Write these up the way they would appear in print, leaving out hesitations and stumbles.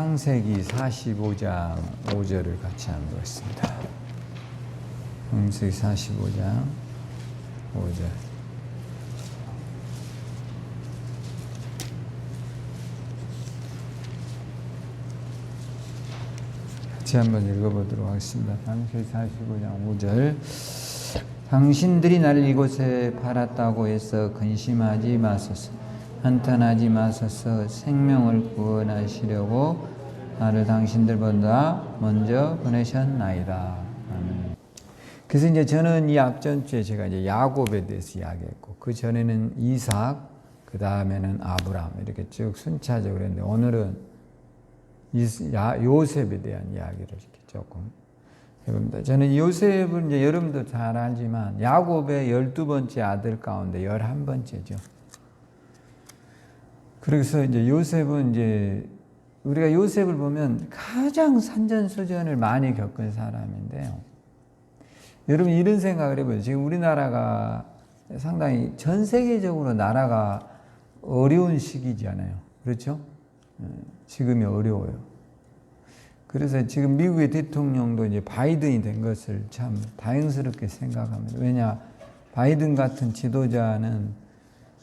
창세기 45장 5절을 같이 한번 보겠습니다. 창세기 45장 5절. 같이 한번 읽어보도록 하겠습니다. 창세기 45장 5절. 당신들이 나를 이곳에 팔았다고 해서 근심하지 마소서. 한탄하지 마소서. 생명을 구원하시려고 나를 당신들보다 먼저 보내셨나이다. 아멘. 그래서 이제 저는 이 앞전주에 제가 이제 야곱에 대해서 이야기했고, 그 전에는 이삭, 그 다음에는 아브람 이렇게 쭉 순차적으로 했는데, 오늘은 요셉에 대한 이야기를 이렇게 조금 해봅니다. 저는 요셉은 이제 여러분도 잘 알지만 야곱의 12번째 아들 가운데 11번째죠. 그래서 이제 요셉은 이제 우리가 요셉을 보면 가장 산전수전을 많이 겪은 사람인데요. 여러분 이런 생각을 해보세요. 지금 우리나라가 상당히 전 세계적으로 나라가 어려운 시기잖아요. 그렇죠? 지금이 어려워요. 그래서 지금 미국의 대통령도 이제 바이든이 된 것을 참 다행스럽게 생각합니다. 왜냐, 바이든 같은 지도자는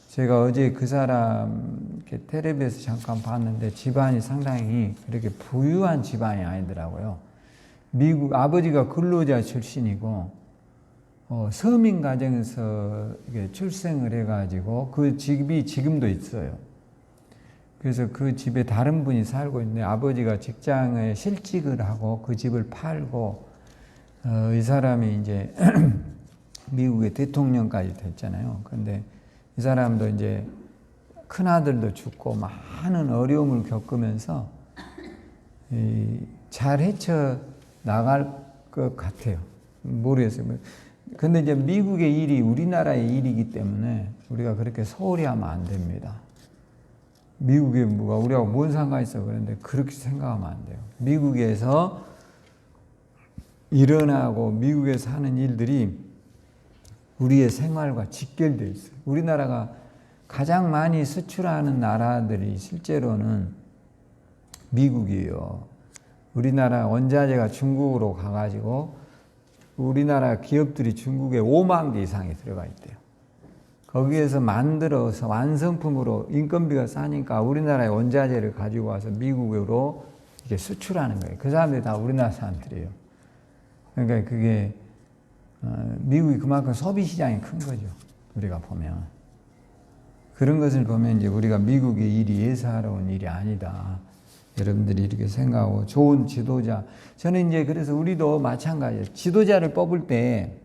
제가 어제 그 사람 텔레비에서 잠깐 봤는데 집안이 상당히 그렇게 부유한 집안이 아니더라고요. 미국 아버지가 근로자 출신이고 서민 가정에서 출생을 해가지고 그 집이 지금도 있어요. 그래서 그 집에 다른 분이 살고 있는데 아버지가 직장에 실직을 하고 그 집을 팔고 이 사람이 이제 미국의 대통령까지 됐잖아요. 그런데 이 사람도 이제 큰아들도 죽고 많은 어려움을 겪으면서 잘 헤쳐나갈 것 같아요. 모르겠어요. 근데 이제 미국의 일이 우리나라의 일이기 때문에 우리가 그렇게 소홀히 하면 안 됩니다. 미국에 뭐가 우리하고 뭔 상관이 있어. 그런데 그렇게 생각하면 안 돼요. 미국에서 일어나고 미국에서 하는 일들이 우리의 생활과 직결되어 있어요. 우리나라가 가장 많이 수출하는 나라들이 실제로는 미국이에요. 우리나라 원자재가 중국으로 가가지고 우리나라 기업들이 중국에 5만 개 이상이 들어가 있대요. 거기에서 만들어서 완성품으로 인건비가 싸니까 우리나라의 원자재를 가지고 와서 미국으로 이렇게 수출하는 거예요. 그 사람들이 다 우리나라 사람들이에요. 그러니까 그게 미국이 그만큼 소비 시장이 큰 거죠. 우리가 보면 그런 것을 보면 이제 우리가 미국의 일이 예사로운 일이 아니다. 여러분들이 이렇게 생각하고 좋은 지도자. 저는 이제 그래서 우리도 마찬가지예요. 지도자를 뽑을 때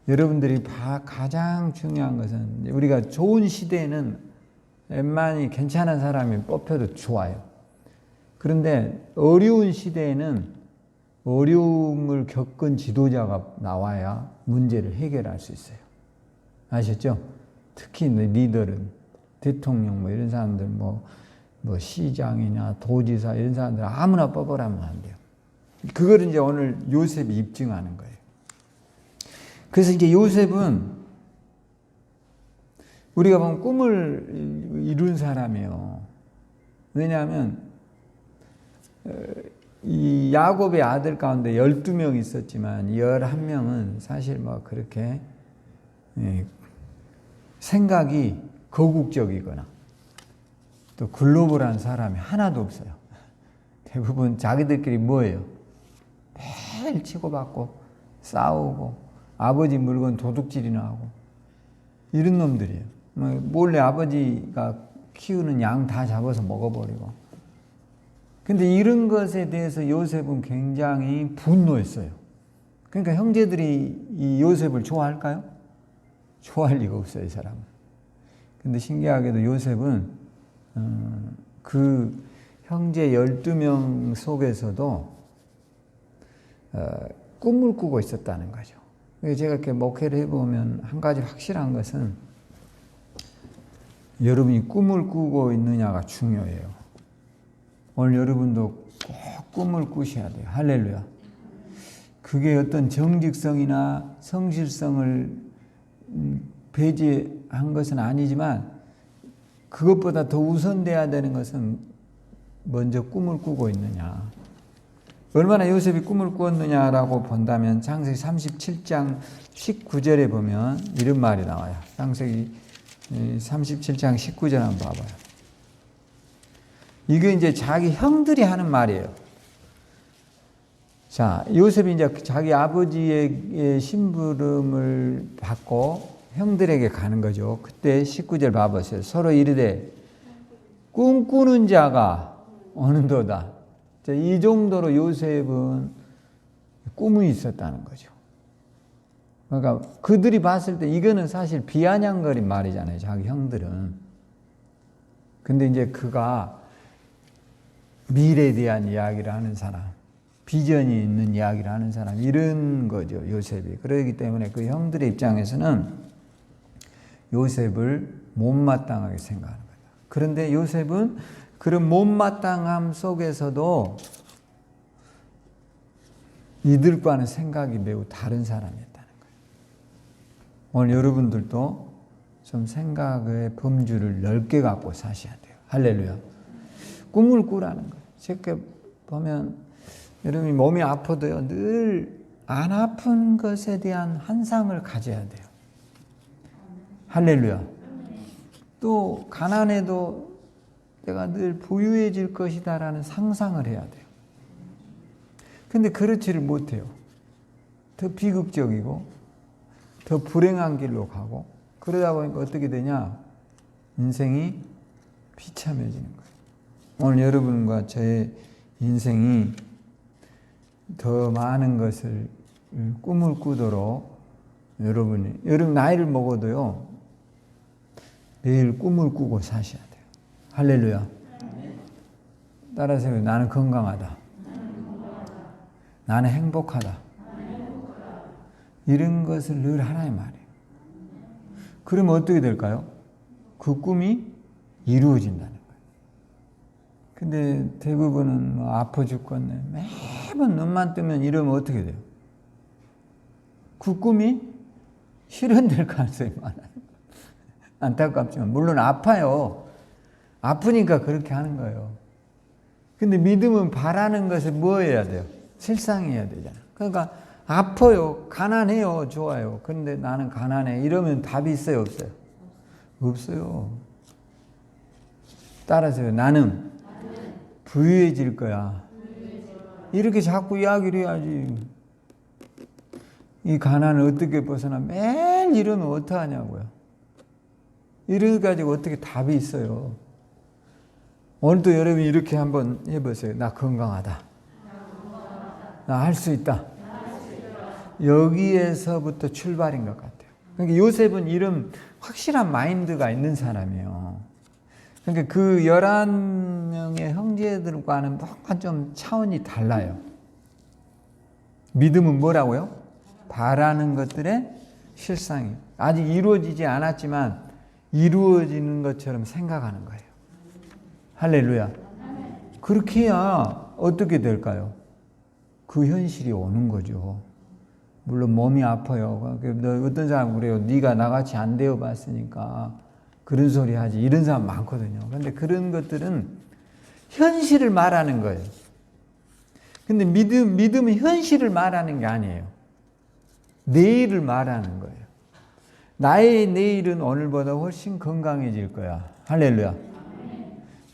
여러분들이 가장 중요한 것은 우리가 좋은 시대에는 웬만히 괜찮은 사람이 뽑혀도 좋아요. 그런데 어려운 시대에는 어려움을 겪은 지도자가 나와야 문제를 해결할 수 있어요. 아셨죠? 특히 리더는 대통령 뭐 이런 사람들 뭐 시장이나 도지사 이런 사람들 아무나 뽑으라면 안 돼요. 그걸 이제 오늘 요셉이 입증하는 거예요. 그래서 이제 요셉은 우리가 보면 꿈을 이룬 사람이에요. 왜냐하면 이 야곱의 아들 가운데 12명 있었지만 11명은 사실 뭐 그렇게 생각이 거국적이거나 또 글로벌한 사람이 하나도 없어요. 대부분 자기들끼리 뭐예요? 매일 치고받고 싸우고 아버지 물건 도둑질이나 하고 이런 놈들이에요. 몰래 아버지가 키우는 양 다 잡아서 먹어버리고. 근데 이런 것에 대해서 요셉은 굉장히 분노했어요. 그러니까 형제들이 이 요셉을 좋아할까요? 좋아할 리가 없어요, 이 사람은. 근데 신기하게도 요셉은 그 형제 12명 속에서도 꿈을 꾸고 있었다는 거죠. 제가 이렇게 목회를 해보면 한 가지 확실한 것은 여러분이 꿈을 꾸고 있느냐가 중요해요. 오늘 여러분도 꼭 꿈을 꾸셔야 돼요. 할렐루야. 그게 어떤 정직성이나 성실성을 배제한 것은 아니지만 그것보다 더 우선돼야 되는 것은 먼저 꿈을 꾸고 있느냐. 얼마나 요셉이 꿈을 꾸었느냐라고 본다면 창세기 37장 19절에 보면 이런 말이 나와요. 창세기 37장 19절 한번 봐봐요. 이게 이제 자기 형들이 하는 말이에요. 자, 요셉이 이제 자기 아버지의 심부름을 받고 형들에게 가는 거죠. 그때 19절 봐보세요. 서로 이르되 꿈꾸는 자가 어느도다. 이 정도로 요셉은 꿈이 있었다는 거죠. 그러니까 그들이 봤을 때 이거는 사실 비아냥거린 말이잖아요. 자기 형들은. 근데 이제 그가 미래에 대한 이야기를 하는 사람, 비전이 있는 이야기를 하는 사람, 이런 거죠, 요셉이. 그러기 때문에 그 형들의 입장에서는 요셉을 못마땅하게 생각하는 거다. 그런데 요셉은 그런 못마땅함 속에서도 이들과는 생각이 매우 다른 사람이었다는 거예요. 오늘 여러분들도 좀 생각의 범주를 넓게 갖고 사셔야 돼요. 할렐루야. 꿈을 꾸라는 거예요. 쉽게 보면 여러분이 몸이 아파도요, 늘 안 아픈 것에 대한 환상을 가져야 돼요. 할렐루야. 또 가난해도 내가 늘 부유해질 것이다라는 상상을 해야 돼요. 근데 그렇지를 못해요. 더 비극적이고 더 불행한 길로 가고, 그러다 보니까 어떻게 되냐? 인생이 비참해지는 거예요. 오늘 여러분과 저의 인생이 더 많은 것을 꿈을 꾸도록 여러분 나이를 먹어도요, 매일 꿈을 꾸고 사셔야 돼요. 할렐루야. 따라서 나는 건강하다. 나는 행복하다. 이런 것을 늘 하라의 말이에요. 그러면 어떻게 될까요? 그 꿈이 이루어진다는 거예요. 근데 대부분은 아파 죽겠네, 매번 눈만 뜨면 이러면 어떻게 돼요? 그 꿈이 실현될 가능성이 많아요. 안타깝지만 물론 아파요. 아프니까 그렇게 하는 거예요. 근데 믿음은 바라는 것을 뭐 해야 돼요? 실상해야 되잖아. 그러니까 아파요, 가난해요, 좋아요. 그런데 나는 가난해, 이러면 답이 있어요, 없어요? 없어요. 따라서 나는 부유해질 거야. 이렇게 자꾸 이야기를 해야지. 이 가난을 어떻게 벗어나? 매일 이러면 어떡하냐고요. 이래가지고 어떻게 답이 있어요. 오늘도 여러분이 이렇게 한번 해보세요. 나 건강하다. 나 할 수 있다. 여기에서부터 출발인 것 같아요. 그러니까 요셉은 이런 확실한 마인드가 있는 사람이에요. 그러니까 그 11명의 형제들과는 뭔가 좀 차원이 달라요. 믿음은 뭐라고요? 바라는 것들의 실상이 아직 이루어지지 않았지만 이루어지는 것처럼 생각하는 거예요. 할렐루야. 그렇게 해야 어떻게 될까요? 그 현실이 오는 거죠. 물론 몸이 아파요. 어떤 사람 그래요. 네가 나같이 안 되어 봤으니까 그런 소리 하지. 이런 사람 많거든요. 그런데 그런 것들은 현실을 말하는 거예요. 근데 믿음은 현실을 말하는 게 아니에요. 내일을 말하는 거예요. 나의 내일은 오늘보다 훨씬 건강해질 거야. 할렐루야.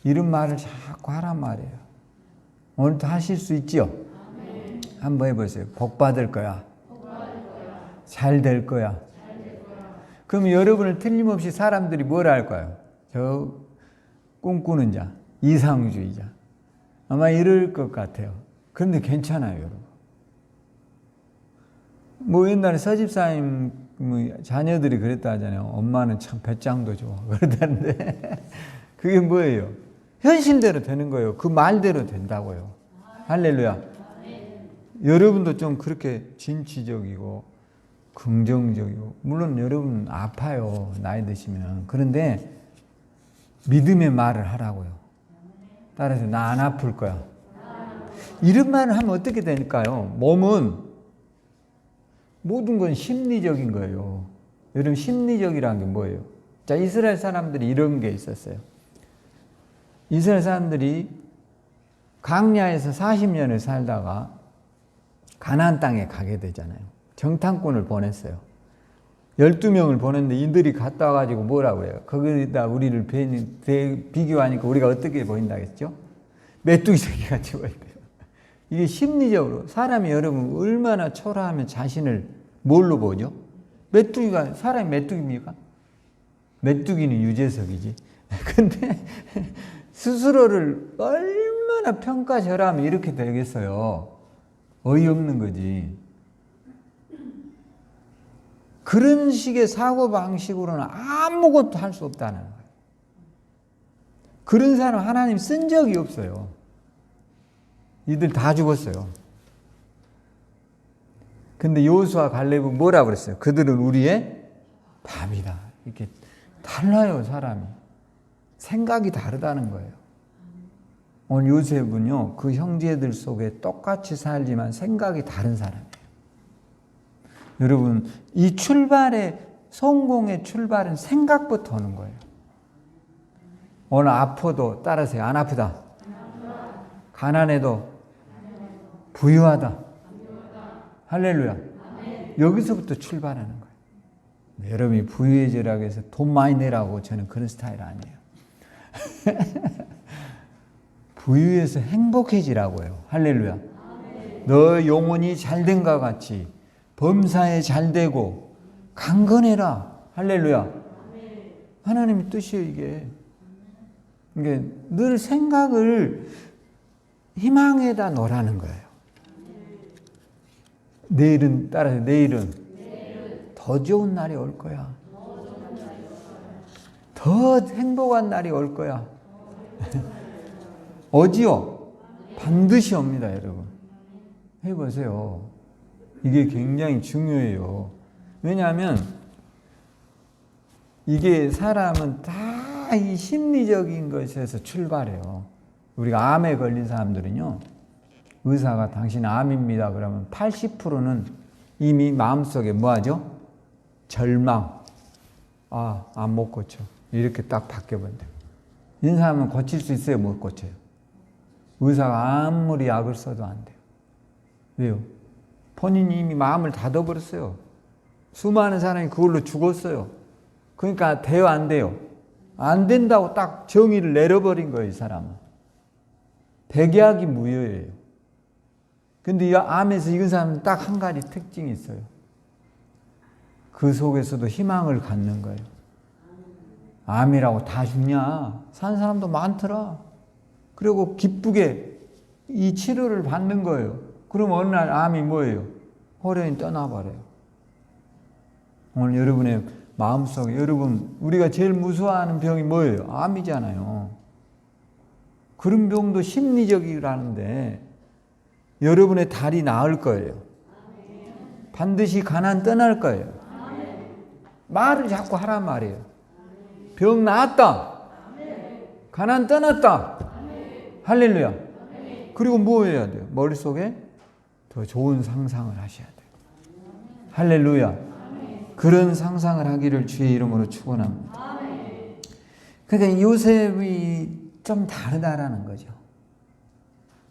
이런 말을 자꾸 하란 말이에요. 오늘도 하실 수 있죠? 한번 해보세요. 복 받을 거야. 잘 될 거야. 그러면 여러분을 틀림없이 사람들이 뭐라 할까요? 저 꿈꾸는 자, 이상주의자. 아마 이럴 것 같아요. 그런데 괜찮아요, 여러분. 뭐 옛날에 서집사님 자녀들이 그랬다 하잖아요. 엄마는 참 배짱도 좋아. 그러다는데 그게 뭐예요? 현실대로 되는 거예요. 그 말대로 된다고요. 할렐루야. 여러분도 좀 그렇게 진취적이고 긍정적이고, 물론 여러분 아파요, 나이 드시면. 그런데 믿음의 말을 하라고요. 따라서 나 안 아플 거야. 이런 말을 하면 어떻게 될까요? 몸은 모든 건 심리적인 거예요. 여러분 심리적이라는 게 뭐예요? 자, 이스라엘 사람들이 이런 게 있었어요. 이스라엘 사람들이 광야에서 40년을 살다가 가나안 땅에 가게 되잖아요. 정탐꾼을 보냈어요. 12명을 보냈는데 이들이 갔다 와가지고 뭐라고 해요? 거기다 우리를 비교하니까 우리가 어떻게 보인다겠죠? 메뚜기 새끼같이 보인대요. 이게 심리적으로 사람이 여러분 얼마나 초라하면 자신을 뭘로 보죠? 메뚜기가 사람이 메뚜기입니까? 메뚜기는 유재석이지. 근데 스스로를 얼마나 평가절하면 이렇게 되겠어요. 어이없는 거지. 그런 식의 사고방식으로는 아무것도 할 수 없다는 거예요. 그런 사람 하나님 쓴 적이 없어요. 이들 다 죽었어요. 근데 여호수아 갈렙은 뭐라 그랬어요? 그들은 우리의 밥이다. 이렇게 달라요, 사람이. 생각이 다르다는 거예요. 오늘 요셉은요, 그 형제들 속에 똑같이 살지만 생각이 다른 사람이에요. 여러분, 이 성공의 출발은 생각부터 오는 거예요. 오늘 아파도 따라서요. 안 아프다. 가난해도 부유하다. 할렐루야. 여기서부터 출발하는 거예요. 여러분이 부유해지라고 해서 돈 많이 내라고 저는 그런 스타일 아니에요. 부유해서 행복해지라고요. 할렐루야. 너 영혼이 잘된 것 같이 범사에 잘되고 강건해라. 할렐루야. 하나님의 뜻이에요, 이게. 이게 늘 생각을 희망에다 놓으라는 거예요. 내일은 더 좋은 날이 올 거야. 더 행복한 날이 올 거야. 오지요? 반드시 옵니다, 여러분. 해보세요. 이게 굉장히 중요해요. 왜냐하면 이게 사람은 다 이 심리적인 것에서 출발해요. 우리가 암에 걸린 사람들은요, 의사가 당신 암입니다 그러면 80%는 이미 마음속에 뭐하죠? 절망. 아, 암 못 고쳐. 이렇게 딱 바뀌어버린대요. 이런 사람은 고칠 수 있어요? 못 고쳐요? 의사가 아무리 약을 써도 안 돼요. 왜요? 본인이 이미 마음을 닫아버렸어요. 수많은 사람이 그걸로 죽었어요. 그러니까 돼요, 안 돼요? 안 된다고 딱 정의를 내려버린 거예요, 이 사람은. 백약이 무효예요. 근데 이 암에서 이건 사람은 딱 한 가지 특징이 있어요. 그 속에서도 희망을 갖는 거예요. 암이라고 다 죽냐? 산 사람도 많더라. 그리고 기쁘게 이 치료를 받는 거예요. 그럼 어느 날 암이 뭐예요? 호련히 떠나버려요. 오늘 여러분의 마음속에, 여러분, 우리가 제일 무서워하는 병이 뭐예요? 암이잖아요. 그런 병도 심리적이라는데 여러분의 달이 나을 거예요. 반드시 가난 떠날 거예요. 말을 자꾸 하란 말이에요. 병 나았다. 가난 떠났다. 할렐루야. 그리고 뭐 해야 돼요? 머릿속에 더 좋은 상상을 하셔야 돼요. 할렐루야. 그런 상상을 하기를 주의 이름으로 축원합니다. 그러니까 요셉이 좀 다르다라는 거죠.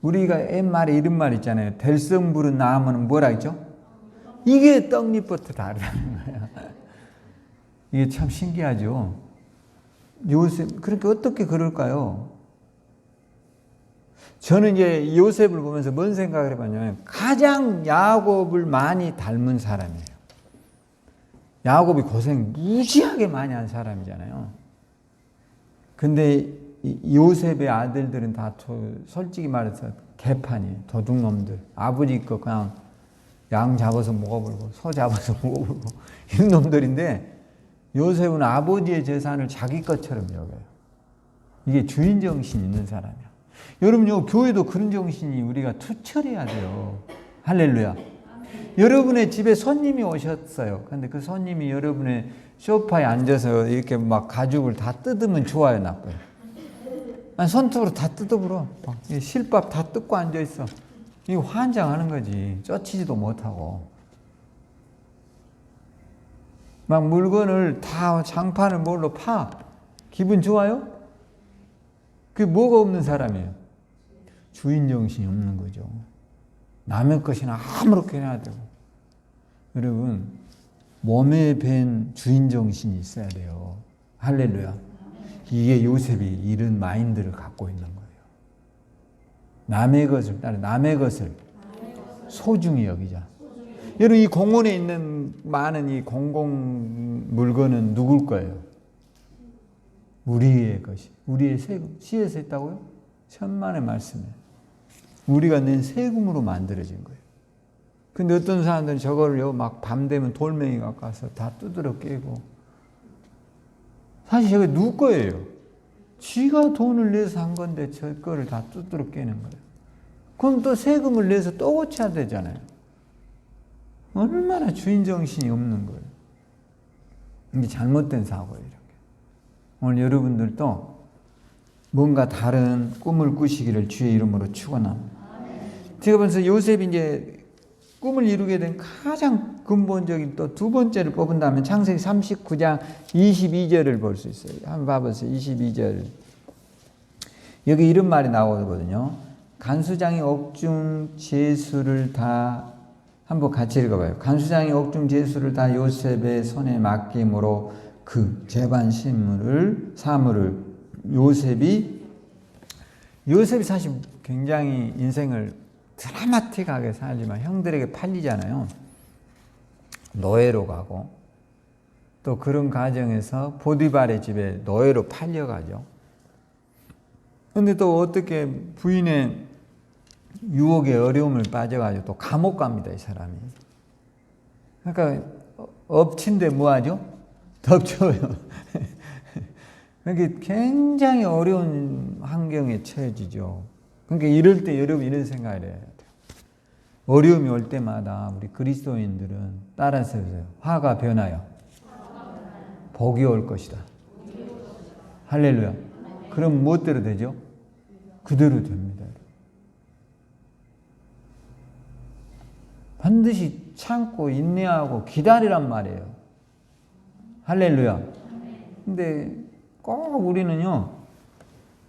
우리가 옛말에 이런 말 있잖아요. 될성 부른 나무는 뭐라 했죠? 이게 떡잎부터 다르다는 거예요. 이게 참 신기하죠. 요셉, 그러니까 어떻게 그럴까요? 저는 이제 요셉을 보면서 뭔 생각을 해봤냐면 가장 야곱을 많이 닮은 사람이에요. 야곱이 고생 무지하게 많이 한 사람이잖아요. 근데 요셉의 아들들은 다 솔직히 말해서 개판이에요. 도둑놈들. 아버지 거 그냥 양 잡아서 먹어버리고 소 잡아서 먹어버리고 이런 놈들인데 요셉은 아버지의 재산을 자기 것처럼 여겨요. 이게 주인 정신 있는 사람이야. 여러분요, 교회도 그런 정신이 우리가 투철해야 돼요. 할렐루야. 여러분의 집에 손님이 오셨어요. 근데 그 손님이 여러분의 소파에 앉아서 이렇게 막 가죽을 다 뜯으면 좋아요, 나빠요? 아니, 손톱으로 다 뜯어버려. 실밥 다 뜯고 앉아있어. 이거 환장하는 거지. 쫓지지도 못하고. 막 물건을 다 장판을 뭘로 파. 기분 좋아요? 그게 뭐가 없는 사람이에요? 주인 정신이 없는 거죠. 남의 것이나 아무렇게 해야 되고. 여러분, 몸에 밴 주인 정신이 있어야 돼요. 할렐루야. 이게 요셉이 이런 마인드를 갖고 있는 거예요. 남의 것을 따라 남의 것을 소중히 여기자. 여러분, 이 공원에 있는 많은 이 공공 물건은 누굴 거예요? 우리의 것이. 우리의 세금. 시에서 있다고요? 천만의 말씀이에요. 우리가 낸 세금으로 만들어진 거예요. 근데 어떤 사람들은 저거를요, 막 밤 되면 돌멩이가 가서 다 두드러 깨고. 사실 저게 누구 거예요? 쥐가 돈을 내서 한 건데 저 거를 다 두드러 깨는 거예요. 그럼 또 세금을 내서 또 고쳐야 되잖아요. 얼마나 주인 정신이 없는 거예요. 이게 잘못된 사고예요, 이렇게. 오늘 여러분들도 뭔가 다른 꿈을 꾸시기를 주의 이름으로 축원합니다. 제가 보면서 요셉이 이제 꿈을 이루게 된 가장 근본적인 또 두 번째를 뽑은다면 창세기 39장 22절을 볼 수 있어요. 한번 봐보세요. 22절. 여기 이런 말이 나오거든요. 간수장이 옥중 제수를 다, 한번 같이 읽어봐요. 간수장이 옥중 제수를 다 요셉의 손에 맡김으로 그 재반 사물을 요셉이 사실 굉장히 인생을 드라마틱하게 살지만 형들에게 팔리잖아요. 노예로 가고 또 그런 과정에서 보디발의 집에 노예로 팔려가죠. 근데 또 어떻게 부인의 유혹에 어려움을 빠져가지고 또 감옥 갑니다, 이 사람이. 그러니까 엎친데 뭐하죠? 덮쳐요. 그러니까 굉장히 어려운 환경에 처해지죠. 그러니까 이럴 때 여러분 이런 생각을 해야 돼요. 어려움이 올 때마다 우리 그리스도인들은 따라서 해요. 화가 변하여 복이 올 것이다. 할렐루야. 그럼 무엇대로 되죠? 그대로 됩니다. 반드시 참고 인내하고 기다리란 말이에요. 할렐루야. 근데 꼭 우리는요,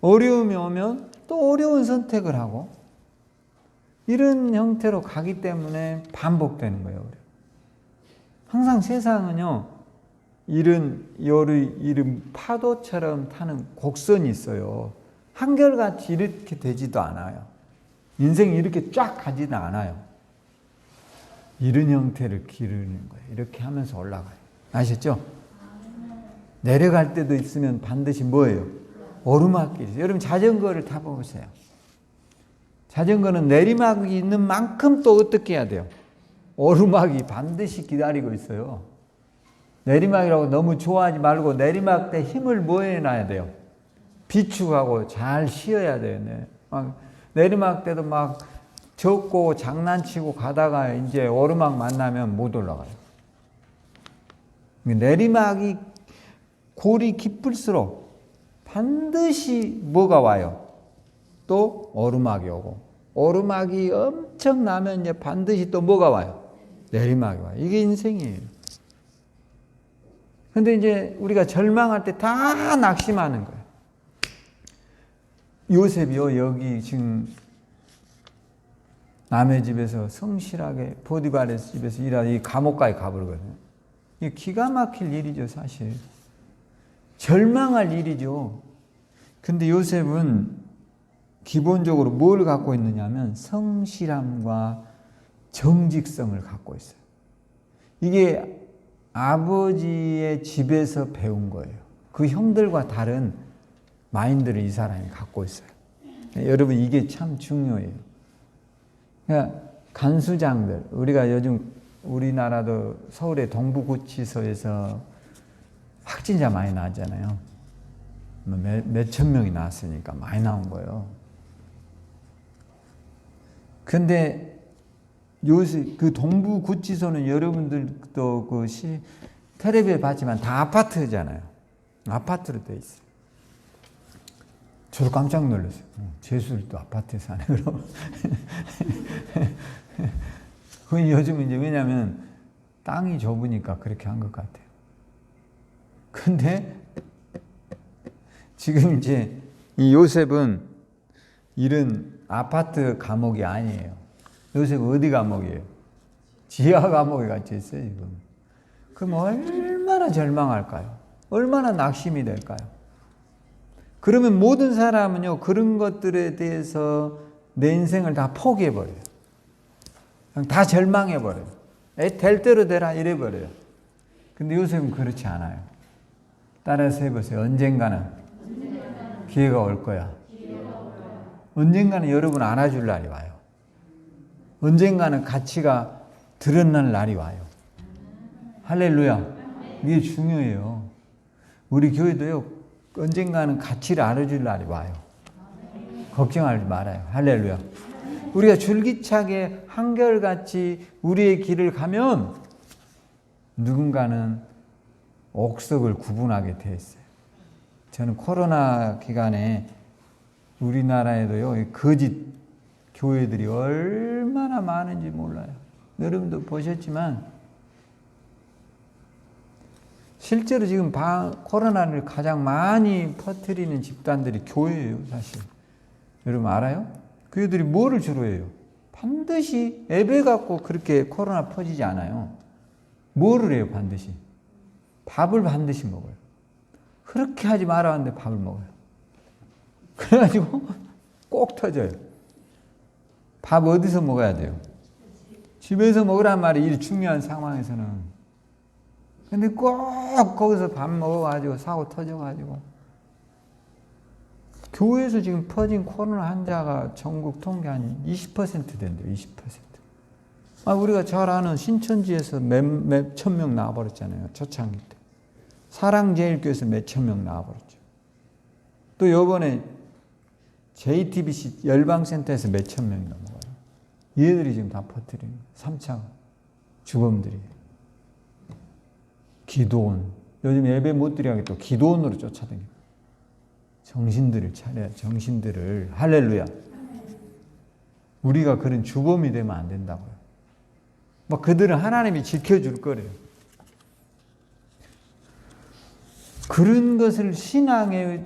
어려움이 오면 또 어려운 선택을 하고 이런 형태로 가기 때문에 반복되는 거예요. 항상 세상은요, 이런 파도처럼 타는 곡선이 있어요. 한결같이 이렇게 되지도 않아요. 인생이 이렇게 쫙 가지는 않아요. 이런 형태를 기르는 거예요. 이렇게 하면서 올라가요. 아셨죠? 내려갈 때도 있으면 반드시 뭐예요? 오르막길이죠. 여러분 자전거를 타보세요. 자전거는 내리막이 있는 만큼 또 어떻게 해야 돼요? 오르막이 반드시 기다리고 있어요. 내리막이라고 너무 좋아하지 말고 내리막 때 힘을 뭐 해놔야 돼요? 비축하고 잘 쉬어야 돼요. 막 내리막 때도 막 젓고 장난치고 가다가 이제 오르막 만나면 못 올라가요. 내리막이 골이 깊을수록 반드시 뭐가 와요? 또 오르막이 오고, 오르막이 엄청 나면 이제 반드시 또 뭐가 와요? 내리막이 와요. 이게 인생이에요. 근데 이제 우리가 절망할 때 다 낙심하는 거예요. 요셉이요, 여기 지금 남의 집에서 성실하게 보디발의 집에서 일하다 이 감옥까지 가버리거든요. 이게 기가 막힐 일이죠, 사실. 절망할 일이죠. 근데 요셉은 기본적으로 뭘 갖고 있느냐면 성실함과 정직성을 갖고 있어요. 이게 아버지의 집에서 배운 거예요. 그 형들과 다른 마인드를 이 사람이 갖고 있어요. 여러분 이게 참 중요해요. 그러니까 간수장들, 우리가 요즘 우리나라도 서울의 동부구치소에서 확진자 많이 나왔잖아요. 몇천 명이 나왔으니까 많이 나온 거예요. 근데 요새 그 동부구치소는 여러분들도 그 텔레비에 봤지만 다 아파트잖아요. 아파트로 돼 있어요. 저도 깜짝 놀랐어요. 재수들도 아파트에 사네, 그럼. 그건 요즘 이제 왜냐면 땅이 좁으니까 그렇게 한 것 같아요. 근데 지금 이제 이 요셉은 이런 아파트 감옥이 아니에요. 요셉 어디 감옥이에요? 지하 감옥에 갇혀 있어요, 지금. 그럼 얼마나 절망할까요? 얼마나 낙심이 될까요? 그러면 모든 사람은요, 그런 것들에 대해서 내 인생을 다 포기해버려요. 그냥 다 절망해버려요. 될 대로 되라 이래버려요. 근데 요셉은 그렇지 않아요. 따라서 해보세요. 언젠가는 기회가 올 거야. 언젠가는 여러분 안아줄 날이 와요. 언젠가는 가치가 드러날 날이 와요. 할렐루야. 이게 중요해요. 우리 교회도요, 언젠가는 가치를 알아줄 날이 와요. 걱정하지 말아요. 할렐루야. 우리가 줄기차게 한결같이 우리의 길을 가면 누군가는 옥석을 구분하게 돼 있어요. 저는 코로나 기간에 우리나라에도요, 거짓 교회들이 얼마나 많은지 몰라요. 여러분도 보셨지만 실제로 지금 코로나를 가장 많이 퍼뜨리는 집단들이 교회예요, 사실. 여러분 알아요? 그들이 뭐를 주로 해요? 반드시 예배 갖고 그렇게 코로나 퍼지지 않아요. 뭐를 해요, 반드시? 밥을 반드시 먹어요. 그렇게 하지 말아 하는데 밥을 먹어요. 그래가지고 꼭 터져요. 밥 어디서 먹어야 돼요? 집에서 먹으란 말이 이 중요한 상황에서는. 근데 꼭 거기서 밥 먹어가지고 사고 터져가지고. 교회에서 지금 퍼진 코로나 환자가 전국 통계 한 20% 된대요. 20%. 우리가 잘 아는 신천지에서 몇 천 명 나와버렸잖아요. 초창기 때. 사랑제일교회에서 몇 천 명 나와버렸죠. 또 요번에 JTBC 열방센터에서 몇 천 명이 넘어가요. 얘들이 지금 다 퍼뜨리는 3차 주범들이. 기도원. 요즘 예배 못 드리게 또 기도원으로 쫓아다니고. 정신들을 차려야, 정신들을. 할렐루야. 우리가 그런 주범이 되면 안 된다고요. 막 그들은 하나님이 지켜줄 거래요. 그런 것을 신앙의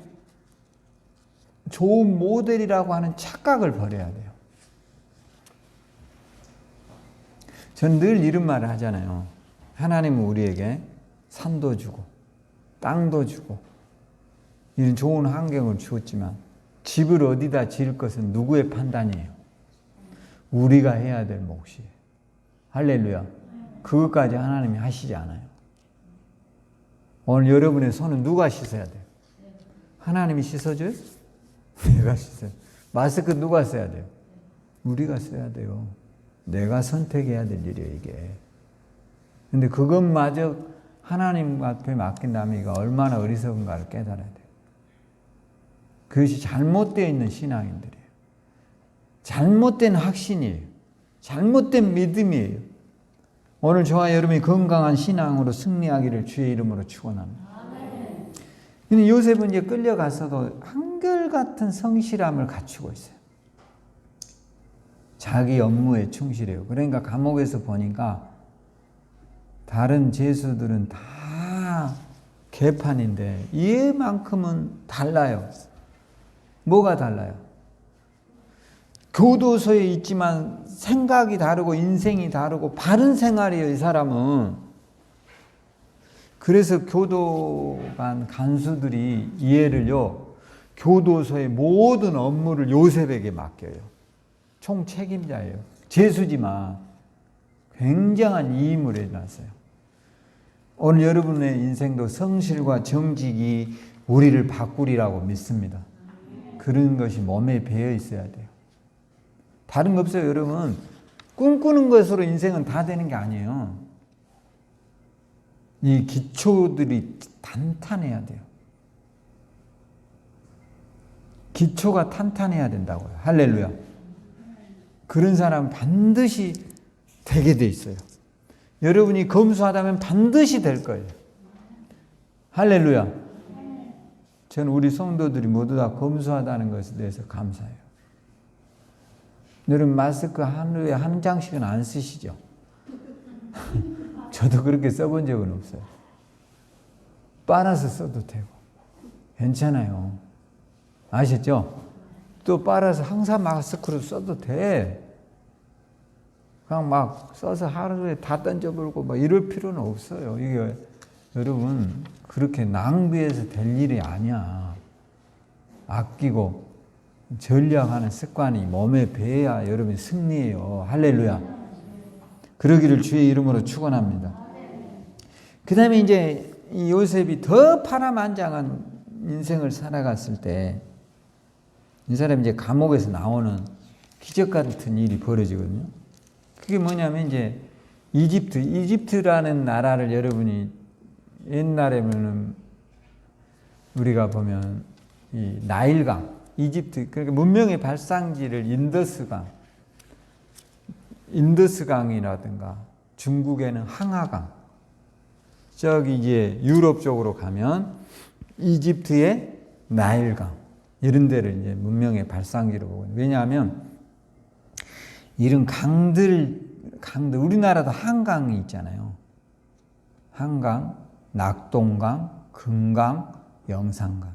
좋은 모델이라고 하는 착각을 버려야 돼요. 저는 늘 이런 말을 하잖아요. 하나님은 우리에게 산도 주고 땅도 주고 이런 좋은 환경을 주었지만 집을 어디다 지을 것은 누구의 판단이에요? 우리가 해야 될 몫이에요. 할렐루야. 그것까지 하나님이 하시지 않아요. 오늘 여러분의 손은 누가 씻어야 돼요? 하나님이 씻어줘요? 내가 씻어요. 마스크 누가 써야 돼요? 우리가 써야 돼요. 내가 선택해야 될 일이에요, 이게. 근데 그것마저 하나님 앞에 맡긴다면 이거 얼마나 어리석은가를 깨달아야 돼요. 그것이 잘못되어 있는 신앙인들이에요. 잘못된 확신이에요. 잘못된 믿음이에요. 오늘 저와 여러분이 건강한 신앙으로 승리하기를 주의 이름으로 축원합니다. 근데 요셉은 이제 끌려가서도 한결같은 성실함을 갖추고 있어요. 자기 업무에 충실해요. 그러니까 감옥에서 보니까 다른 죄수들은 다 개판인데 얘만큼은 달라요. 뭐가 달라요? 교도소에 있지만 생각이 다르고 인생이 다르고 바른 생활이에요, 이 사람은. 그래서 교도관 간수들이 이해를요, 교도소의 모든 업무를 요셉에게 맡겨요. 총 책임자예요. 죄수지만 굉장한 이임을 해놨어요. 오늘 여러분의 인생도 성실과 정직이 우리를 바꾸리라고 믿습니다. 그런 것이 몸에 배어 있어야 돼요. 다른 거 없어요, 여러분. 꿈꾸는 것으로 인생은 다 되는 게 아니에요. 이 기초들이 탄탄해야 돼요. 기초가 탄탄해야 된다고요. 할렐루야. 그런 사람은 반드시 되게 돼 있어요. 여러분이 검소하다면 반드시 될 거예요. 할렐루야. 저는 우리 성도들이 모두 다 검소하다는 것에 대해서 감사해요. 여러분 마스크 하루에 한 장씩은 안 쓰시죠? 저도 그렇게 써본 적은 없어요. 빨아서 써도 되고 괜찮아요. 아셨죠? 또 빨아서 항상 마스크로 써도 돼. 그냥 막 써서 하루에 다 던져버리고 막 이럴 필요는 없어요. 이게 여러분 그렇게 낭비해서 될 일이 아니야. 아끼고 전략하는 습관이 몸에 배야 여러분 승리해요. 할렐루야. 그러기를 주의 이름으로 축원합니다. 그 다음에 이제 이 요셉이 더 파란만장한 인생을 살아갔을 때 이 사람이 이제 감옥에서 나오는 기적 같은 일이 벌어지거든요. 그게 뭐냐면 이제 이집트라는 나라를 여러분이 옛날에는 우리가 보면 이 나일강, 이집트, 그러니까 문명의 발상지를 인더스강이라든가 중국에는 항하강, 저기 이제 유럽 쪽으로 가면 이집트의 나일강 이런 데를 이제 문명의 발상지로 보거든요. 왜냐하면 이런 강들 우리나라도 한강이 있잖아요. 한강, 낙동강, 금강, 영산강.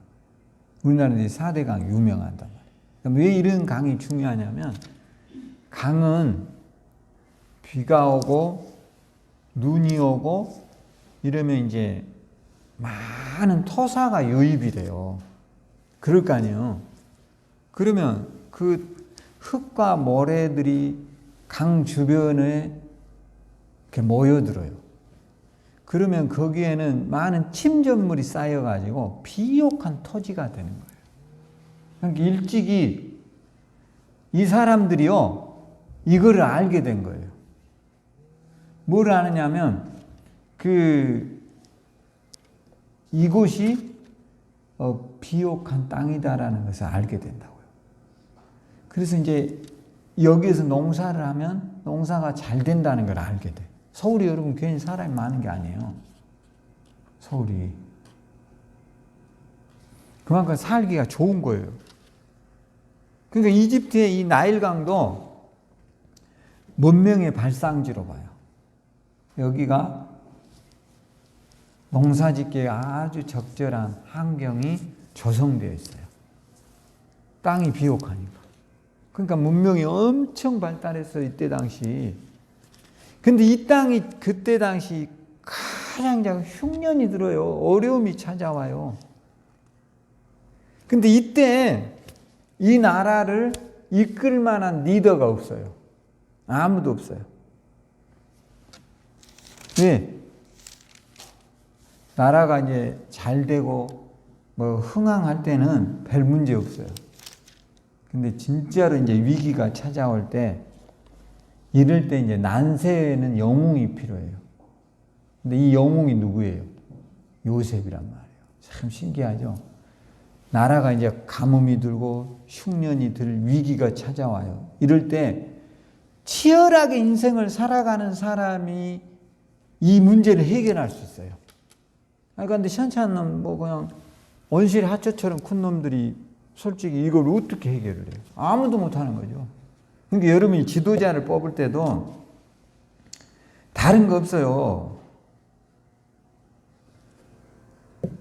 우리나라는 4대 강이 유명하단 말이에요. 왜 이런 강이 중요하냐면 강은 비가 오고 눈이 오고 이러면 이제 많은 토사가 유입이 돼요. 그럴 거 아니에요. 그러면 그 흙과 모래들이 강 주변에 이렇게 모여들어요. 그러면 거기에는 많은 침전물이 쌓여가지고 비옥한 토지가 되는 거예요. 그러니까 일찍이 이 사람들이요, 이거를 알게 된 거예요. 뭘 아느냐면, 이곳이 비옥한 땅이다라는 것을 알게 된다고요. 그래서 이제 여기에서 농사를 하면 농사가 잘 된다는 걸 알게 돼. 서울이 여러분 괜히 사람이 많은 게 아니에요. 서울이. 그만큼 살기가 좋은 거예요. 그러니까 이집트의 이 나일강도 문명의 발상지로 봐요. 여기가 농사짓기에 아주 적절한 환경이 조성되어 있어요. 땅이 비옥하니까. 그러니까 문명이 엄청 발달했어요. 이때 당시. 근데 이 땅이 그때 당시 가장 작은 흉년이 들어요. 어려움이 찾아와요. 근데 이때 이 나라를 이끌 만한 리더가 없어요. 아무도 없어요. 왜? 나라가 이제 잘 되고 뭐 흥황할 때는 별 문제 없어요. 근데 진짜로 이제 위기가 찾아올 때 이럴 때 이제 난세에는 영웅이 필요해요. 근데 이 영웅이 누구예요? 요셉이란 말이에요. 참 신기하죠? 나라가 이제 가뭄이 들고 흉년이 들 위기가 찾아와요. 이럴 때 치열하게 인생을 살아가는 사람이 이 문제를 해결할 수 있어요. 그러니까 근데 현찬 놈, 뭐 그냥 온실 하초처럼 큰 놈들이 솔직히 이걸 어떻게 해결을 해요? 아무도 못하는 거죠. 그러니까 여러분이 지도자를 뽑을 때도 다른 거 없어요.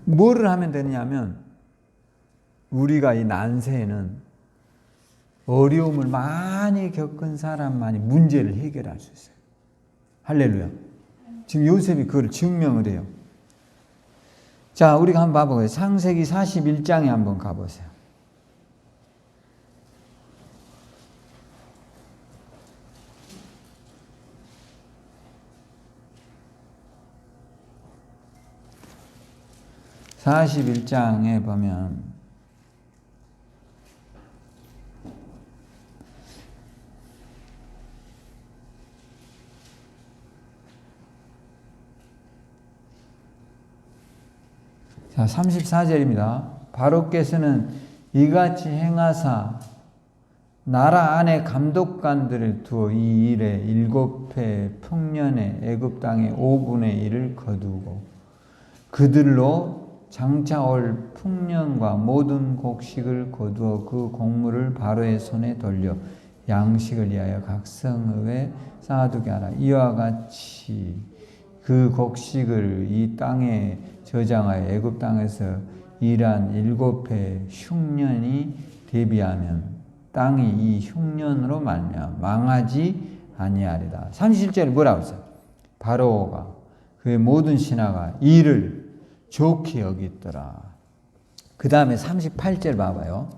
뭐를 하면 되냐면 우리가 이 난세에는 어려움을 많이 겪은 사람만이 문제를 해결할 수 있어요. 할렐루야. 지금 요셉이 그걸 증명을 해요. 자, 우리가 한번 봐보고요. 창세기 41장에 한번 가보세요. (41장에) 보면 자, 34절입니다. 바로께서는 이같이 행하사 나라 안에 감독관들을 두어 이 일에 7해 풍년에 애굽 땅의 5분의 1을 거두고 그들로 장차 올 풍년과 모든 곡식을 거두어 그 곡물을 바로의 손에 돌려 양식을 위하여 각 성읍에 쌓아두게 하라. 이와 같이 그 곡식을 이 땅에 저장하여 애굽 땅에서 일한 7해 흉년이 대비하면 땅이 이 흉년으로 말미암아 망하지 아니하리다. 37절에 뭐라고 했어요? 바로가 그의 모든 신하가 이를 좋게 여기더라. 그 다음에 38절 봐봐요.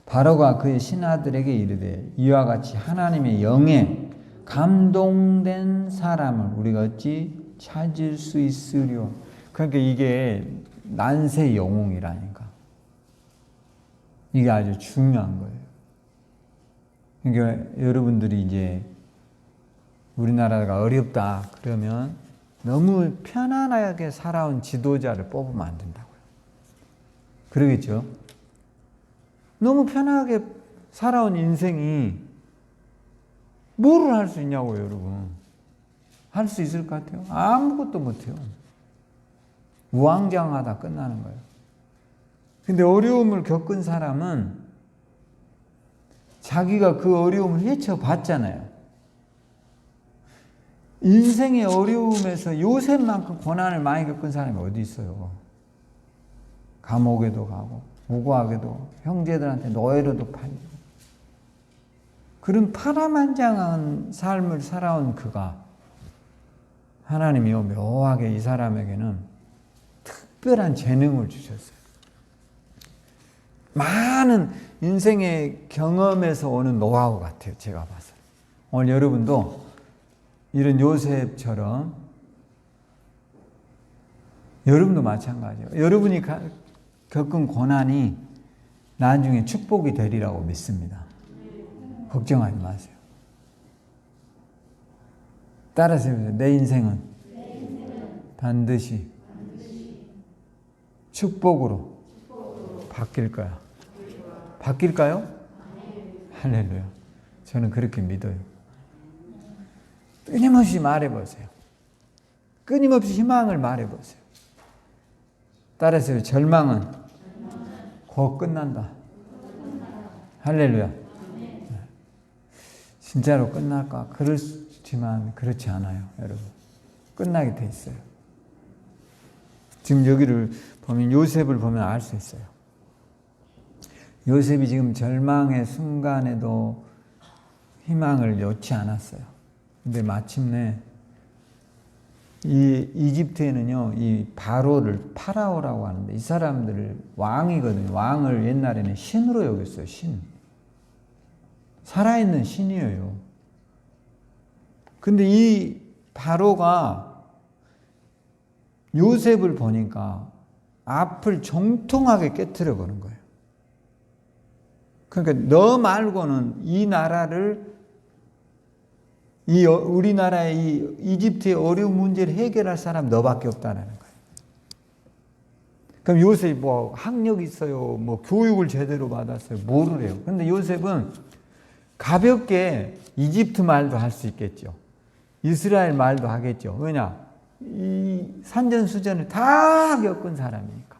바로가 그의 신하들에게 이르되 이와 같이 하나님의 영에 감동된 사람을 우리가 어찌 찾을 수 있으리요. 그러니까 이게 난세 영웅이라니까. 이게 아주 중요한 거예요. 그러니까 여러분들이 이제 우리나라가 어렵다 그러면 너무 편안하게 살아온 지도자를 뽑으면 안 된다고요. 그러겠죠? 너무 편하게 살아온 인생이 뭐를 할 수 있냐고요, 여러분. 할 수 있을 것 같아요? 아무것도 못해요. 우왕좌왕하다 끝나는 거예요. 근데 어려움을 겪은 사람은 자기가 그 어려움을 헤쳐봤잖아요. 인생의 어려움에서 요셉만큼 고난을 많이 겪은 사람이 어디 있어요. 감옥에도 가고 무고하게도 형제들한테 노예로도 팔리고 그런 파란만장한 삶을 살아온 그가 하나님이 묘하게 이 사람에게는 특별한 재능을 주셨어요. 많은 인생의 경험에서 오는 노하우 같아요. 제가 봐서. 오늘 여러분도 이런 요셉처럼 여러분도 마찬가지예요. 여러분이 겪은 고난이 나중에 축복이 되리라고 믿습니다. 걱정하지 마세요. 따라서 해보세요. 내 인생은 반드시 축복으로 바뀔 거야. 바뀔까요? 할렐루야. 저는 그렇게 믿어요. 끊임없이 말해보세요. 끊임없이 희망을 말해보세요. 따라서 절망은 곧 끝난다. 할렐루야. 진짜로 끝날까? 그렇지만 그렇지 않아요, 여러분. 끝나게 돼 있어요. 지금 여기를 보면 요셉을 보면 알 수 있어요. 요셉이 지금 절망의 순간에도 희망을 놓지 않았어요. 근데 마침내 이 이집트에는요, 이 파라오라고 하는데 이 사람들을 왕이거든요. 왕을 옛날에는 신으로 여겼어요. 신. 살아있는 신이에요. 근데 이 바로가 요셉을 보니까 앞을 정통하게 깨트려 보는 거예요. 그러니까 너 말고는 이 나라를 우리나라의 이 이집트의 어려운 문제를 해결할 사람 너밖에 없다는 거예요. 그럼 요셉이 뭐 학력이 있어요, 뭐 교육을 제대로 받았어요, 뭐를 해요? 그런데 요셉은 가볍게 이집트 말도 할 수 있겠죠. 이스라엘 말도 하겠죠. 왜냐? 이 산전수전을 다 겪은 사람이니까.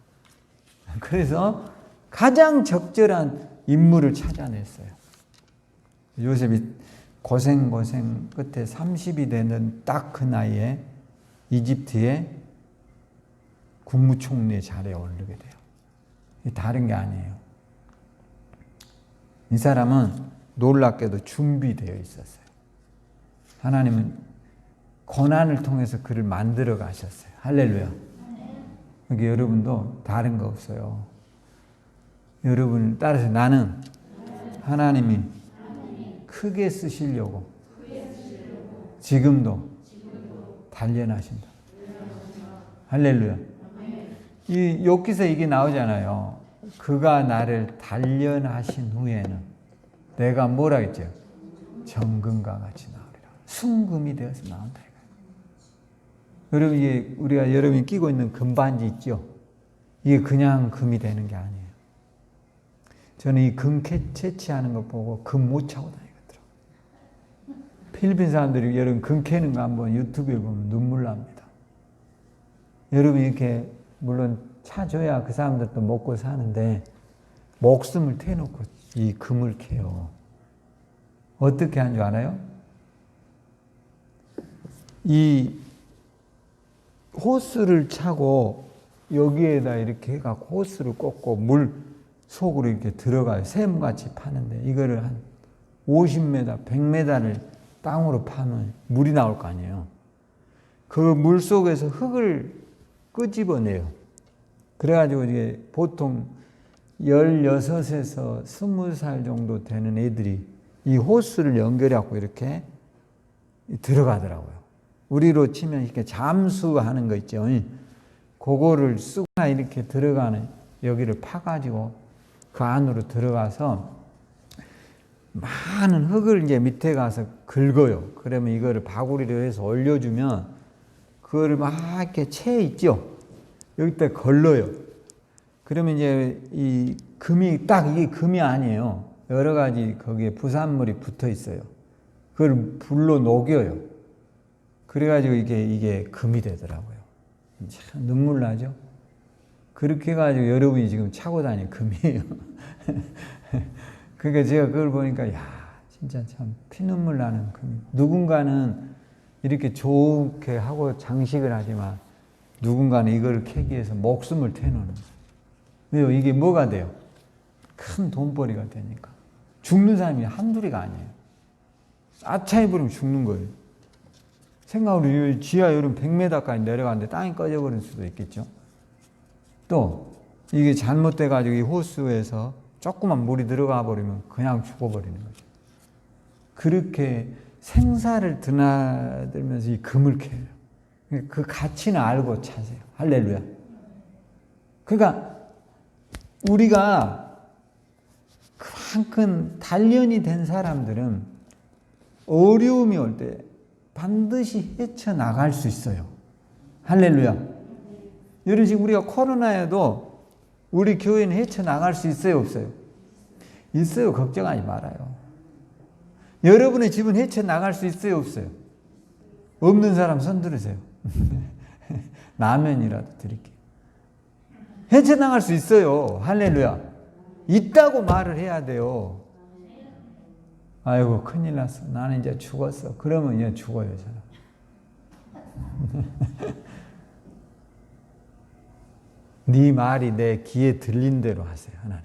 그래서 가장 적절한 인물을 찾아냈어요. 요셉이 고생 끝에 30이 되는 딱 그 나이에 이집트의 국무총리 자리에 오르게 돼요. 다른 게 아니에요. 이 사람은 놀랍게도 준비되어 있었어요. 하나님은 고난을 통해서 그를 만들어 가셨어요. 할렐루야. 여기 여러분도 다른 거 없어요. 여러분 따라서 나는 하나님이 크게 쓰시려고 지금도 단련하신다. 할렐루야. 이 욥기서 이게 나오잖아요. 그가 나를 단련하신 후에는 내가 뭐라 했죠? 정금과 같이 나오리라. 순금이 되어서 나온다. 여러분, 이게 우리가 여러분이 끼고 있는 금반지 있죠? 이게 그냥 금이 되는 게 아니에요. 저는 이 금 채취하는 거 보고 금 못 차고 다니거든요. 필리핀 사람들이 여러분 금 캐는 거 한번 유튜브에 보면 눈물 납니다. 여러분 이렇게 물론 차줘야 그 사람들도 먹고 사는데 목숨을 태놓고 이 금을 캐요. 어떻게 한 줄 알아요? 이 호스를 차고 여기에다 이렇게 해갖고 호스를 꽂고 물 속으로 이렇게 들어가요. 샘같이 파는데 이거를 한 50m, 100m를 땅으로 파면 물이 나올 거 아니에요. 그 물 속에서 흙을 끄집어내요. 그래가지고 이게 보통 16에서 20살 정도 되는 애들이 이 호스를 연결해갖고 이렇게 들어가더라고요. 우리로 치면 이렇게 잠수하는 거 있죠. 그거를 쓰거나 이렇게 들어가는 여기를 파가지고 그 안으로 들어가서 많은 흙을 이제 밑에 가서 긁어요. 그러면 이거를 바구리로 해서 올려주면 그거를 막 이렇게 채 있죠. 여기다 걸러요. 그러면 이제 이 금이 딱 이게 금이 아니에요. 여러 가지 거기에 부산물이 붙어 있어요. 그걸 불로 녹여요. 그래가지고 이게 금이 되더라고요. 참 눈물 나죠? 그렇게 해가지고 여러분이 지금 차고 다니는 금이에요. 그러니까 제가 그걸 보니까, 야, 진짜 참 피눈물 나는 금. 누군가는 이렇게 좋게 하고 장식을 하지만 누군가는 이걸 캐기 위해서 목숨을 태우는 거예요. 왜요? 이게 뭐가 돼요? 큰 돈벌이가 되니까. 죽는 사람이 한둘이가 아니에요. 아차해 버리면 죽는 거예요. 생각으로 지하 여름 100m까지 내려가는데 땅이 꺼져버릴 수도 있겠죠. 또 이게 잘못돼가지고 이 호수에서 조그만 물이 들어가 버리면 그냥 죽어버리는 거죠. 그렇게 생사를 드나들면서 이 금을 캐요. 그 가치는 알고 차세요. 할렐루야. 그러니까 우리가 그만큼 단련이 된 사람들은 어려움이 올 때 반드시 헤쳐나갈 수 있어요. 할렐루야. 여러분 지금 우리가 코로나에도 우리 교회는 헤쳐나갈 수 있어요, 없어요? 있어요. 걱정하지 말아요. 여러분의 집은 헤쳐나갈 수 있어요, 없어요? 없는 사람 손 들으세요. 라면이라도 드릴게요. 헤쳐나갈 수 있어요. 할렐루야. 있다고 말을 해야 돼요. 아이고 큰일 났어. 나는 이제 죽었어. 그러면 이제 죽어요. 저는. 네 말이 내 귀에 들린 대로 하세요. 하나님.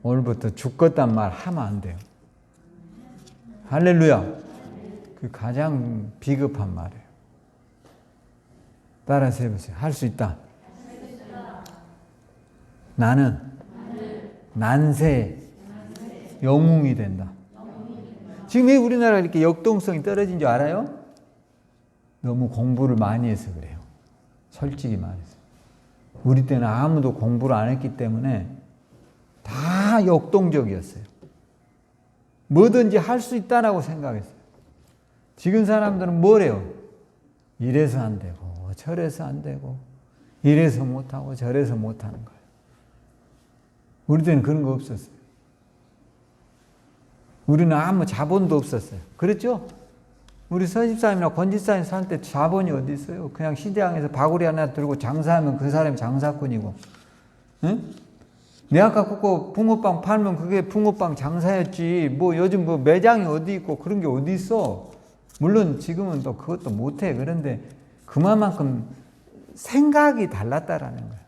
오늘부터 죽겠단 말 하면 안 돼요. 할렐루야. 그 가장 비겁한 말이에요. 따라서 해보세요. 할 수 있다. 나는 난세 영웅이 된다. 지금 왜 우리나라가 이렇게 역동성이 떨어진 줄 알아요? 너무 공부를 많이 해서 그래요. 솔직히 말해서. 우리 때는 아무도 공부를 안 했기 때문에 다 역동적이었어요. 뭐든지 할 수 있다라고 생각했어요. 지금 사람들은 뭐래요? 이래서 안 되고 저래서 안 되고 이래서 못하고 저래서 못하는 거예요. 우리 때는 그런 거 없었어요. 우리는 아무 자본도 없었어요. 그랬죠? 우리 서집사님이나 권집사님 살 때 자본이 어디 있어요? 그냥 시장에서 바구리 하나 들고 장사하면 그 사람이 장사꾼이고, 응? 내 아까 그거 붕어빵 팔면 그게 붕어빵 장사였지. 뭐 요즘 뭐 매장이 어디 있고 그런 게 어디 있어? 물론 지금은 또 그것도 못해. 그런데 그만큼 생각이 달랐다라는 거예요.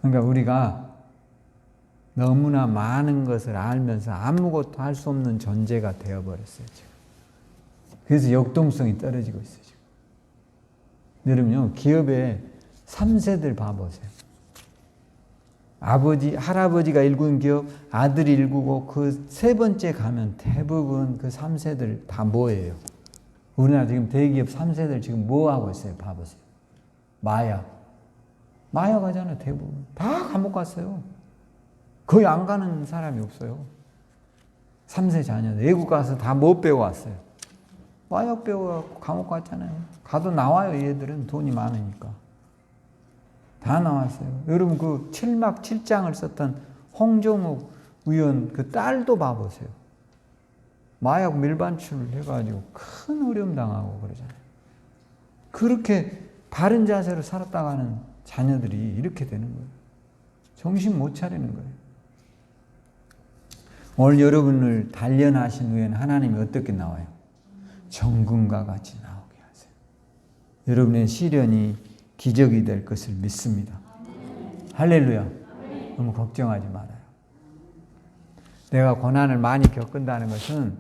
그러니까 우리가 너무나 많은 것을 알면서 아무것도 할 수 없는 존재가 되어버렸어요. 지금. 그래서 역동성이 떨어지고 있어요. 지금. 여러분요, 기업의 3세들 봐보세요. 아버지, 할아버지가 일군 기업, 아들이 일구고 그 세 번째 가면 대부분 그 3세들 다 뭐예요? 우리나라 지금 대기업 3세들 지금 뭐 하고 있어요? 봐보세요. 마약. 마약 하잖아요, 대부분. 다 감옥 갔어요. 거의 안 가는 사람이 없어요. 3세 자녀들. 외국 가서 다 못 배워왔어요. 마약 배워갖고 감옥 갔잖아요. 가도 나와요, 얘들은. 돈이 많으니까. 다 나왔어요. 여러분 그 7막 7장을 썼던 홍정욱 의원 그 딸도 봐보세요. 마약 밀반출을 해가지고 큰 어려움 당하고 그러잖아요. 그렇게 바른 자세로 살았다가는 자녀들이 이렇게 되는 거예요. 정신 못 차리는 거예요. 오늘 여러분을 단련하신 후에는 하나님이 어떻게 나와요? 정금과 같이 나오게 하세요. 여러분의 시련이 기적이 될 것을 믿습니다. 할렐루야. 너무 걱정하지 말아요. 내가 고난을 많이 겪는다는 것은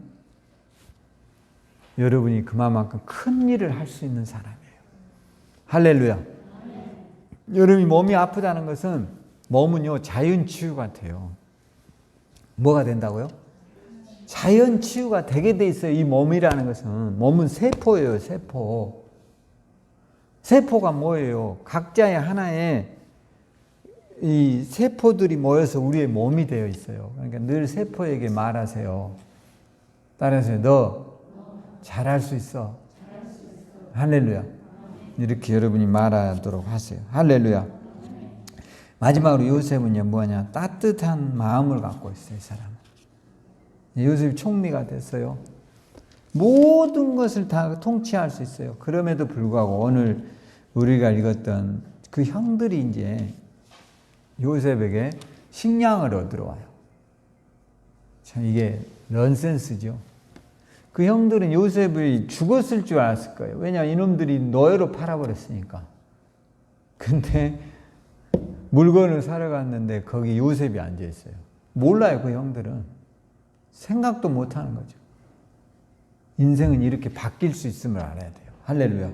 여러분이 그만큼 큰 일을 할 수 있는 사람이에요. 할렐루야. 여러분이 몸이 아프다는 것은 몸은요 자연치유 같아요. 뭐가 된다고요? 자연치유가 되게 돼 있어요. 이 몸이라는 것은. 몸은 세포예요. 세포. 세포가 뭐예요? 각자의 하나의 이 세포들이 모여서 우리의 몸이 되어 있어요. 그러니까 늘 세포에게 말하세요. 따라서 너 잘할 수 있어. 할렐루야. 이렇게 여러분이 말하도록 하세요. 할렐루야. 마지막으로 요셉은요 뭐냐? 따뜻한 마음을 갖고 있어요. 이 사람은. 요셉이 총리가 됐어요. 모든 것을 다 통치할 수 있어요. 그럼에도 불구하고 오늘 우리가 읽었던 그 형들이 이제 요셉에게 식량을 얻으러 와요. 참 이게 넌센스죠. 그 형들은 요셉이 죽었을 줄 알았을 거예요. 왜냐하면 이놈들이 노예로 팔아버렸으니까. 근데 물건을 사러 갔는데 거기 요셉이 앉아있어요. 몰라요, 그 형들은. 생각도 못하는 거죠. 인생은 이렇게 바뀔 수 있음을 알아야 돼요. 할렐루야.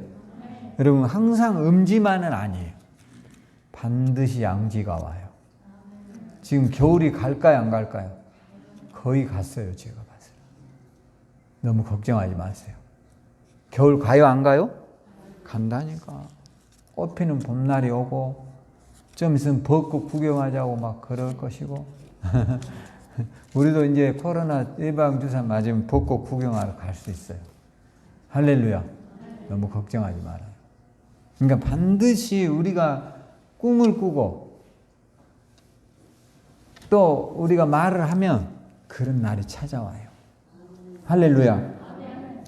여러분 항상 음지만은 아니에요. 반드시 양지가 와요. 지금 겨울이 갈까요, 안 갈까요? 거의 갔어요, 제가 봤어요. 너무 걱정하지 마세요. 겨울 가요, 안 가요? 간다니까. 꽃피는 봄날이 오고 좀 있으면 벚꽃 구경하자고 막 그럴 것이고 우리도 이제 코로나 예방주사 맞으면 벚꽃 구경하러 갈 수 있어요. 할렐루야. 너무 걱정하지 말아요. 그러니까 반드시 우리가 꿈을 꾸고 또 우리가 말을 하면 그런 날이 찾아와요. 할렐루야.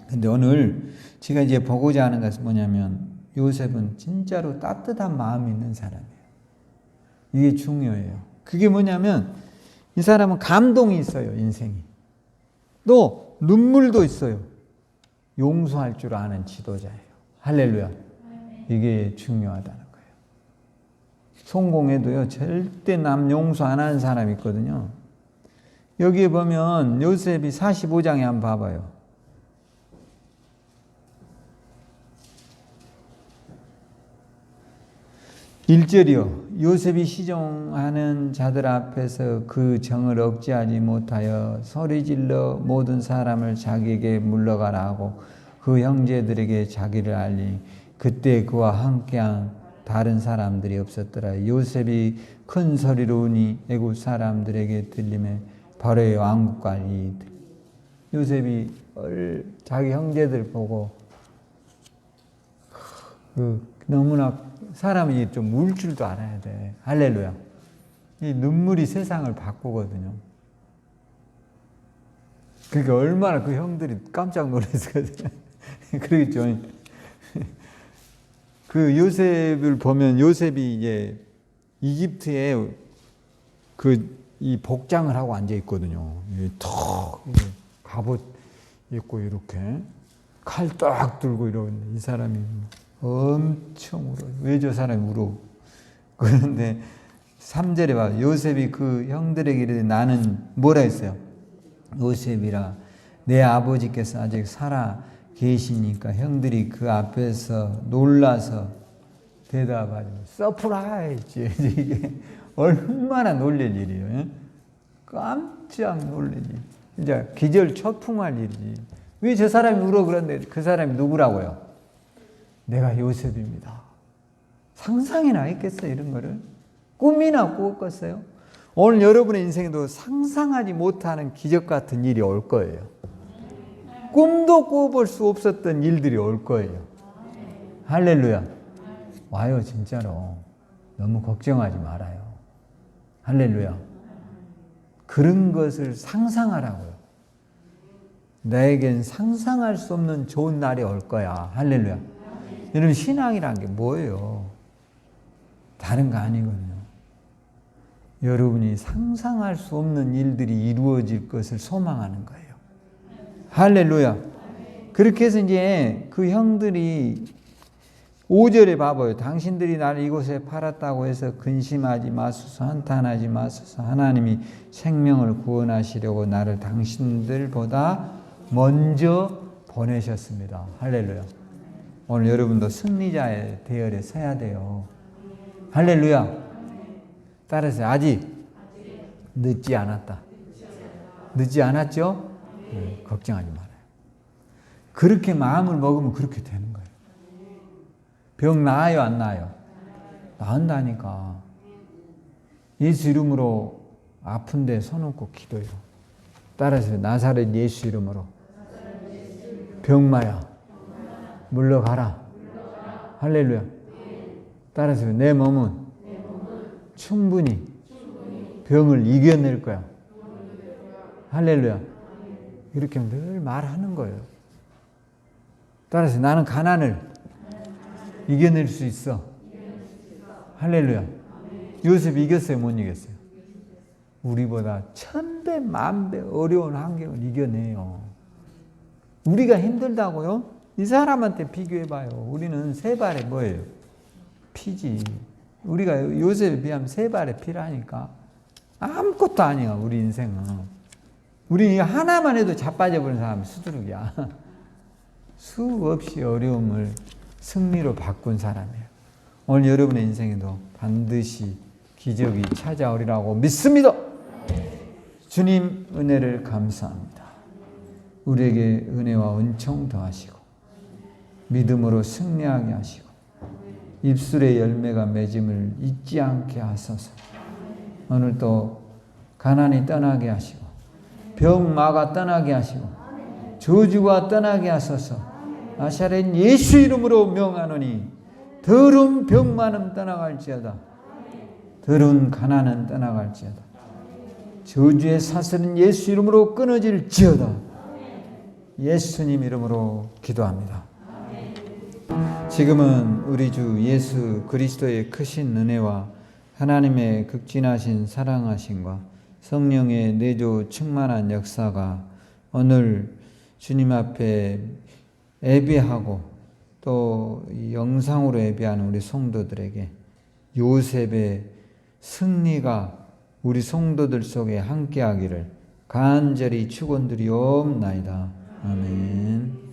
근데 오늘 제가 이제 보고자 하는 것은 뭐냐면 요셉은 진짜로 따뜻한 마음이 있는 사람이에요. 이게 중요해요. 그게 뭐냐면 이 사람은 감동이 있어요. 인생이. 또 눈물도 있어요. 용서할 줄 아는 지도자예요. 할렐루야. 이게 중요하다는 거예요. 성공해도요 절대 남 용서 안 하는 사람이 있거든요. 여기에 보면 요셉이 45장에 한번 봐봐요. 1절이요. 요셉이 시종하는 자들 앞에서 그 정을 억제하지 못하여 소리질러 모든 사람을 자기에게 물러가라 하고 그 형제들에게 자기를 알리니 그때 그와 함께한 다른 사람들이 없었더라. 요셉이 큰 소리로 우니 애굽 사람들에게 들리매 바로의 왕국관이 요셉이 자기 형제들 보고 너무나 사람이 좀 울 줄도 알아야 돼. 할렐루야. 이 눈물이 세상을 바꾸거든요. 그러니까 얼마나 그 형들이 깜짝 놀랐거든요. 그러겠죠. 그 요셉을 보면 요셉이 이제 이집트에 이 복장을 하고 앉아 있거든요. 턱 갑옷 입고 이렇게 칼 딱 들고 이러는데 이 사람이 엄청 울어요. 왜 저 사람이 울어? 그런데 3절에 봐. 요셉이 그 형들에게 이르되 나는 뭐라 했어요? 요셉이라 내 아버지께서 아직 살아 계시니까 형들이 그 앞에서 놀라서 대답하지. 서프라이즈. 이게 얼마나 놀랄 일이에요. 깜짝 놀랄 일. 진짜 기절초풍할 일이지. 왜 저 사람이 울어? 그런데 그 사람이 누구라고요? 내가 요셉입니다. 상상이나 했겠어요, 이런 거를? 꿈이나 꾸었겠어요? 오늘 여러분의 인생에도 상상하지 못하는 기적 같은 일이 올 거예요. 꿈도 꾸어볼 수 없었던 일들이 올 거예요. 할렐루야. 와요, 진짜로. 너무 걱정하지 말아요. 할렐루야. 그런 것을 상상하라고요. 나에겐 상상할 수 없는 좋은 날이 올 거야. 할렐루야. 여러분 신앙이란 게 뭐예요? 다른 거 아니거든요. 여러분이 상상할 수 없는 일들이 이루어질 것을 소망하는 거예요. 할렐루야. 그렇게 해서 이제 그 형들이 5절에 봐봐요. 당신들이 나를 이곳에 팔았다고 해서 근심하지 마소서, 한탄하지 마소서. 하나님이 생명을 구원하시려고 나를 당신들보다 먼저 보내셨습니다. 할렐루야. 오늘 여러분도 승리자의 대열에 서야 돼요. 할렐루야. 따라서 아직 늦지 않았다. 늦지 않았죠? 네, 걱정하지 말아요. 그렇게 마음을 먹으면 그렇게 되는 거예요. 병 나아요, 안 나아요? 나은다니까. 예수 이름으로 아픈데 손 얹고 기도해요. 따라서 나사렛 예수 이름으로 병마야 물러가라. 할렐루야. 따라서 내 몸은 충분히 병을 이겨낼 거야. 할렐루야. 이렇게 늘 말하는 거예요. 따라서 나는 가난을 이겨낼 수 있어. 할렐루야. 요셉이 이겼어요, 못 이겼어요? 우리보다 1000배, 10,000배 어려운 환경을 이겨내요. 우리가 힘들다고요? 이 사람한테 비교해봐요. 우리는 세 발에 뭐예요? 피지. 우리가 요셉에 비하면 세 발에 피라니까. 아무것도 아니야, 우리 인생은. 우리 하나만 해도 자빠져버린 사람은 수두룩이야. 수없이 어려움을 승리로 바꾼 사람이에요. 오늘 여러분의 인생에도 반드시 기적이 찾아오리라고 믿습니다. 주님 은혜를 감사합니다. 우리에게 은혜와 은총 더하시고 믿음으로 승리하게 하시고 입술의 열매가 맺음을 잊지 않게 하소서. 오늘 또 가난이 떠나게 하시고 병마가 떠나게 하시고 저주가 떠나게 하소서. 나사렛 예수 이름으로 명하노니 더러운 병만은 떠나갈지어다. 더러운 가난은 떠나갈지어다. 저주의 사슬은 예수 이름으로 끊어질지어다. 예수님 이름으로 기도합니다. 지금은 우리 주 예수 그리스도의 크신 은혜와 하나님의 극진하신 사랑하심과 성령의 내조 충만한 역사가 오늘 주님 앞에 예배하고 또 영상으로 예배하는 우리 성도들에게 요셉의 승리가 우리 성도들 속에 함께하기를 간절히 축원드리옵나이다. 아멘.